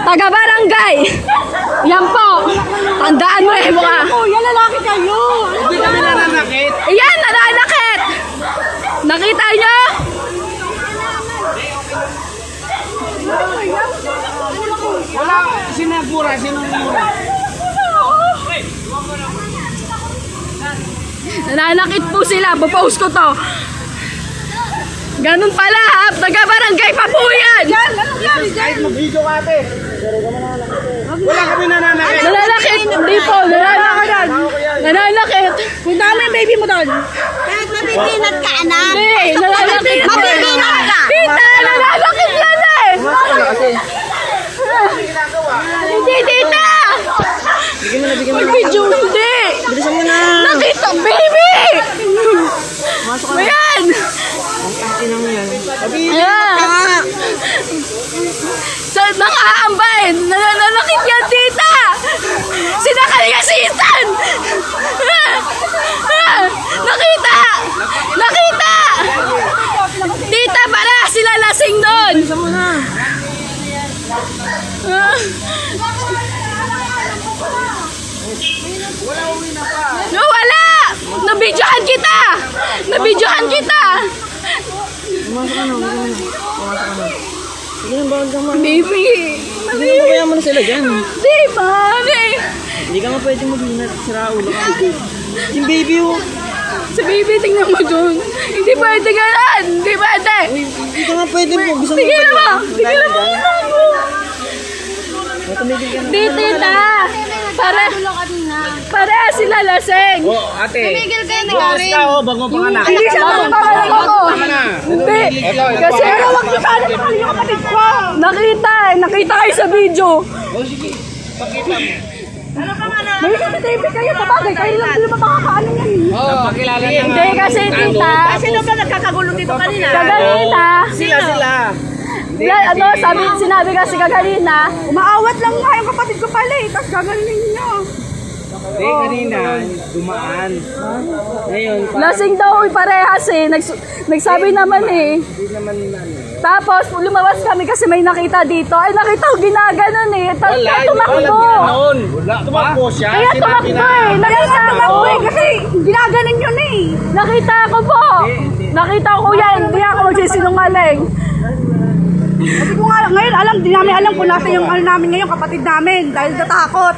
Taga-barangay. Yan po. Tandaan mo eh, mukha. Yan lalaki kayo. Hindi kami nananakit. Ayan, nananakit. Nakita nyo? Wala, sinagura, sinumura. Nananakit po sila. Popost ko to. Ganun pala ha. Taga-barangay pa po yan. Kahit mag-video ka ate. Wala kami nananakit. Nananakit. Hindi po. Nananakit. Nananakit. Punta mo yung baby mo doon. Kahit mabibinat ka, anak. Hindi. Nananakit. Mabibinat ka. Tita, nananakit yan eh. Hindi, tita. Mag-video, hindi. Bilisan mo na. Nakita, baby. Ayan. Inang yan. Ayan. Sa nakaambain. Nananakit yan, tita. Sinakal niya si Ethan. Nakita. Nakita. Tita, para sila lasing doon. Bilisan mo na. No, wala! Nabidyohan kita! Nabidyohan kita! Pumasok ka na. Pumasok ka na. Sige na, bawal ka man. Baby! Kaya mo na sila dyan. Di, mami! Hindi ka nga pwedeng magbinat. Sira ulo ka. Yung baby oh. Sa baby, tingnan mo dun. Hindi pwede ganan! Hindi pwede! Hindi ka nga pwede mo. Gusto mo Tingnan mo! Tingnan mo! Tumigil ka na. Di, tita! Para sila lasing! Oh, ate. Tumigil kayo ni Bukas Karin. ka oh, bago pang anak. Hindi siya magpapalag ako! Hindi! Kasi Huwag niyo sana yung kapatid ko. nakita eh! Nakita kayo sa video! Oh, sige. Pakita mo. May CCTV kayo! Sabagay! Kayo lang sila makakaano yan eh! Oh, pakilala na. Hindi kasi tita! Sino ba nagkakagulo dito kanina? Kaganina! Sila. Ano, sinabi kasi kaganina, Umaawat lang nga yung kapatid ko pala eh. Tapos gagaling niyo. Hindi, kanina, dumaan. Ngayon, lasing daw parehas eh. Nagsabi naman eh. hindi naman ano. Tapos lumabas kami kasi may nakita dito. Ay nakita ko ginaganon eh. Tapos Wala, kaya hindi tumakbo. wala ginanon. Wala pa. Tumakbo siya. Kaya Sinabi tumakbo na. eh. Nakita ko. Kasi ginagaling yun eh. Nakita ko po. Nakita ko yan. Hindi ako magsisinungaling. Kasi ko nga, ngayon alam, di namin alam kung nasa yung ano namin ngayon, kapatid namin. Dahil natakot.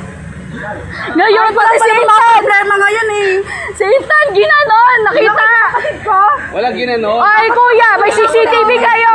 Ngayon pati si Mga Ethan. problema ngayon eh. Si Ethan ginanon. Nakita. Kapatid ko. Wala ginanon. Ay kuya, may CCTV kayo.